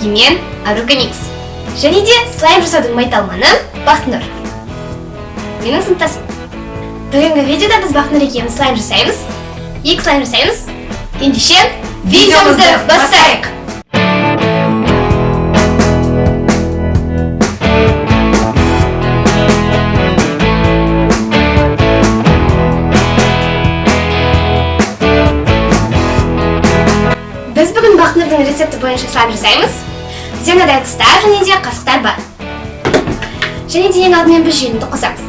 Бірге мен Аруканикс. Және де слайм жасаудың майталманы Бақтынұр. Менің сыныптасым. Бүгінгі видеода біз Бақтынұр екеуміз слайм жасаймыз. Екі слайм жасаймыз. Ендеше видеомызды бастайық. Біз бүгін Бақтынұрдың рецепті бойынша слайм жасаймыз. Бізде мынадай ыдыстар және де қасықтар бар. Және де ең алдымен біз желімді қосамыз.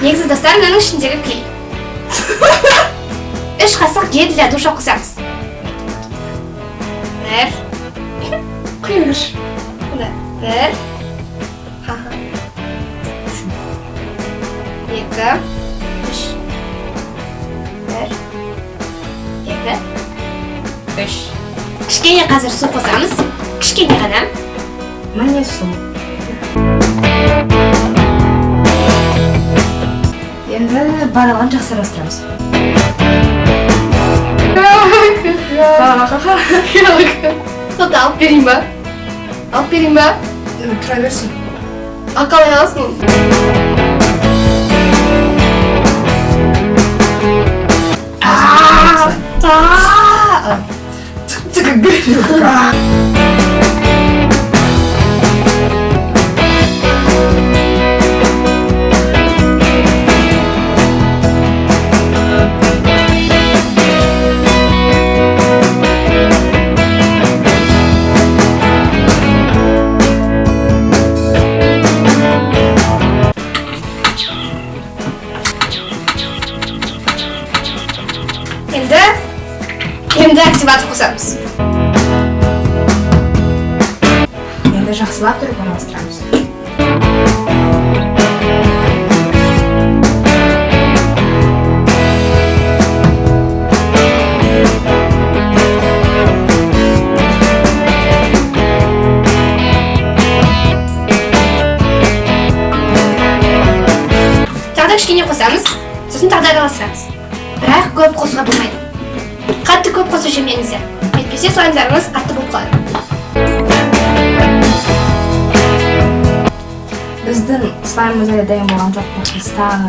Негізі достар, мынаның ішіндегі клей. 3 қасық гель для душа қосамыз. Бір. Құйылғыш. Бір. Екі. Үш. Бір. Екі. Үш. Кішкене қазір су қосамыз. Кішкене ғана. Міне су. Енді барлығын жақсы араластырамыз. Соты алып берейін ба? Алып берейін ба? Тұра берсін. Ал қалай аласың? Енді активатор қосамыз. Енді жақсылап тұрып араластырамыз. Тағы кішкене қосамыз, сосын тағы араластырамыз. Бірақ көп қосуға болмайды. Қатты көп қосу жемеңіздер. Әйтпесе слаймдарыңыз қатты болып қалады. Біздің слаймымыз әлі дайын болған жоқ, біз тағы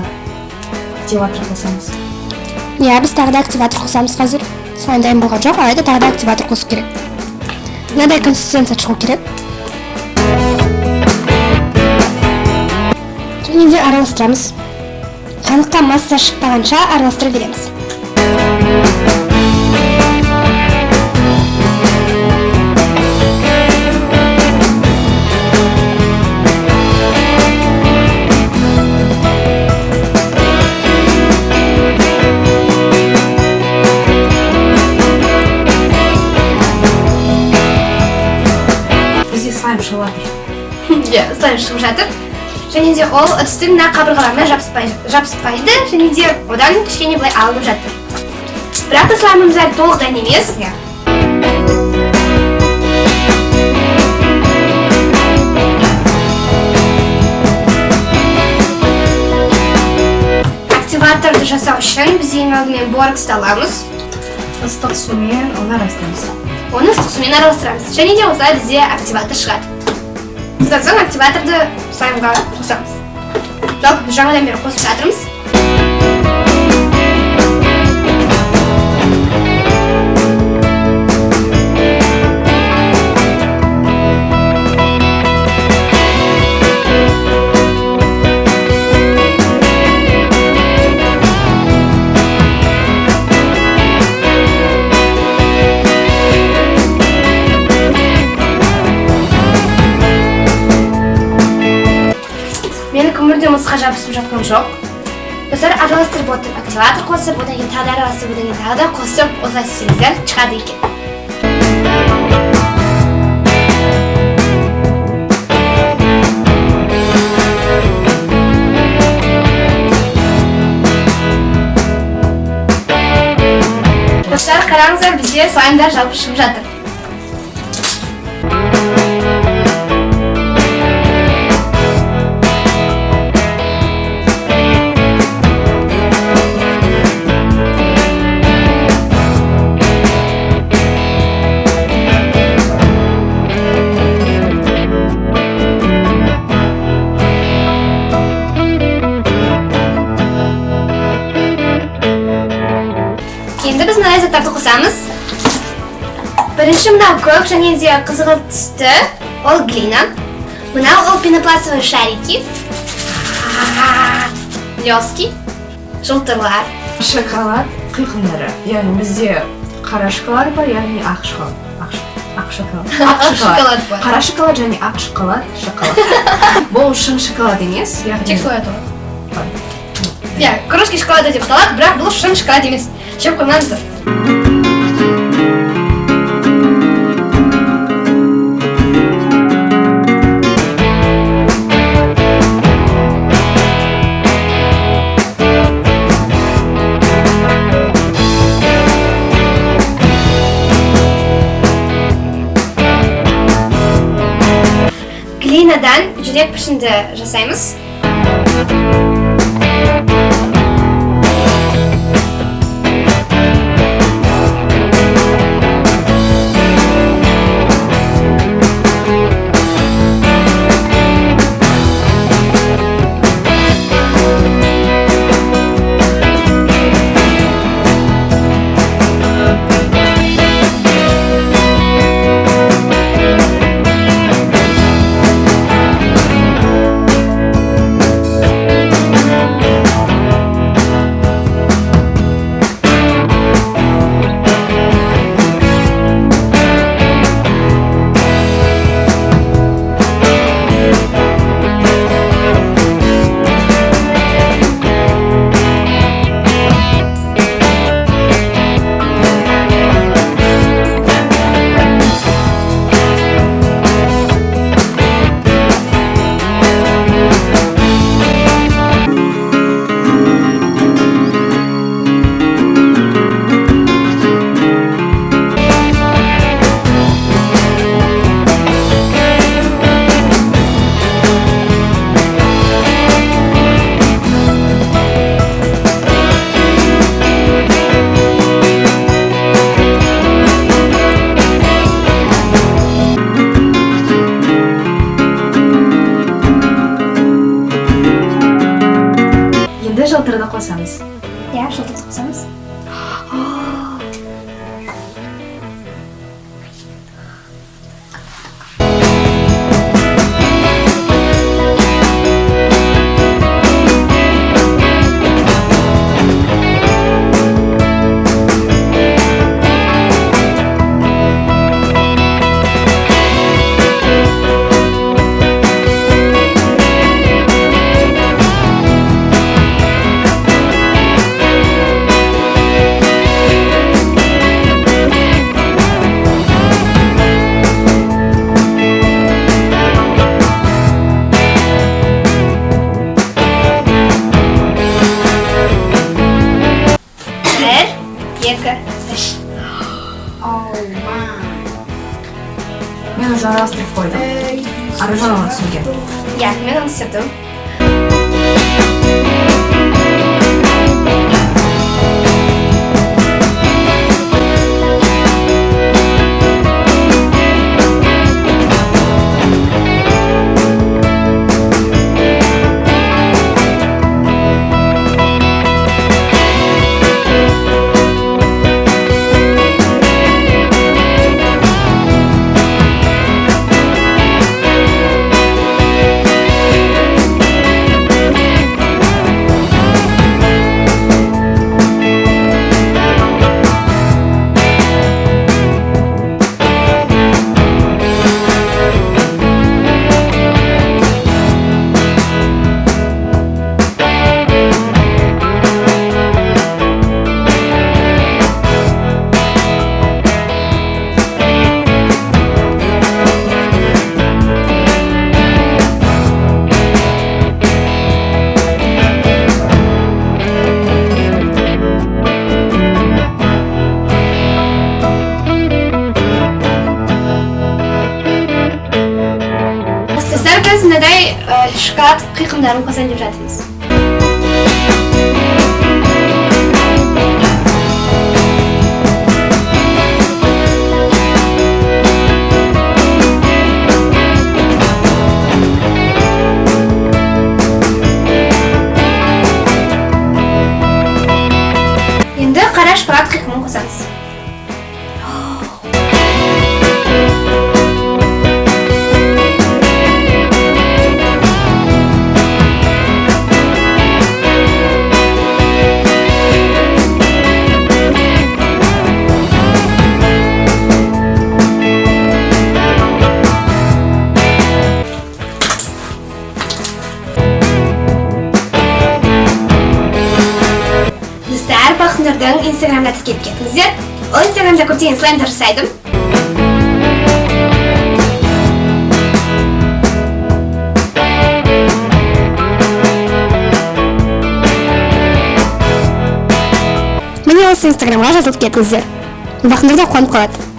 активатор қосамыз. Иә, біз тағы да активатор қосамыз қазір. Слайм дайын болған жоқ, алайда тағы да активатор қосу керек. Мынадай консистенция шығу керек. Және де араластырамыз. Қаныққа масса шықпағанша араластыра береміз. Бізде слайм шығып жатыр. Иә, слайм шығып жатыр. Және де ол ыдыстың мына қабырғаларына жабыспайды, және де одан кішкене былай алынып жатыр. Бірақ та слаймымыз әлі толық дайын емес. Активаторды жасау үшін біз ең алдымен борексті аламыз. Ыстық сумен оны араластырамыз. Оны ыстық сумен араластырамыз. Және де осылай бізде активатор шығады. Содан соң активаторды слаймға қосамыз. Жалпы біз жаңадан бері қосып жатырмыз. Менікі мүлдем мысқа жабысып жатқан жоқ. Достар, араластырып отырып активатор қосып, одан кейін тағы да араластырып, одан кейін тағы да қосып, осылай істесеңіздер шығады екен. Достар, қараңыздар, бізде слаймдар жалпы шығып жатыр. Енді біз мына заттарды қосамыз. Бірінші мынау көк және де қызғылт түсті, ол глина. Мынау ол пенопластовые шарики. Лёски, жылтырлар. Шоколад құйқындары. Яғни бізде қара шоколад бар, яғни ақ шоколад. Ақ шоколад. Ақ шоколад бар. Қара шоколад және ақ шоколад. Бұл шын шоколад емес, яғни Тек солай тұр. Иә, крошки шоколада деп аталады, бірақ бұл шын шоколад емес. Жеп қоймаңыздар. Глинадан жүрек пішінді жасаймыз. Енді жылтырды қосамыз. Иә, жылтырды қосамыз. Екі, үш. Мен уже араластырып қойдым. Аружан оны түсінген. Иә, мен оны түсірдім. шоколад қиқымдарын қосайын деп жатырмыз. Енді қара шоколад қиқымын қосамыз. Достар, Бахнурдың инстаграмына тіркеліп кетіңіздер. Ол инстаграмда көптеген слаймдар жасайды. Міне осы инстаграмға жазылып кетіңіздер. Бахнурда қуанып қалады.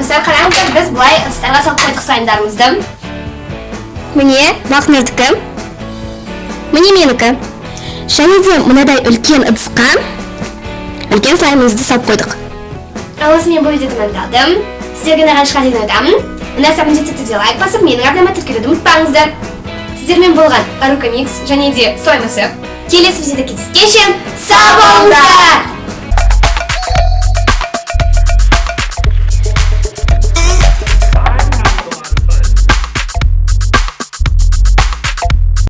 Достар, қараңыздар, біз бұлай ыдыстарға салып қойдық слаймдарымызды. Міне Бахнурдікі, міне менікі. Және де мынадай үлкен ыдысқа үлкен слаймымызды салып қойдық. Ал осымен бұл видеоды аяқтадым. Сіздерге ұнаған шығар деп ойладым. Ұнаса міндетті түрде лайк басып, менің арнама тіркелуді ұмытпаңыздар. Сіздермен болған Арука Микс және де Сой Мысық. Келесі видеода кездескенше сау болыңыздар!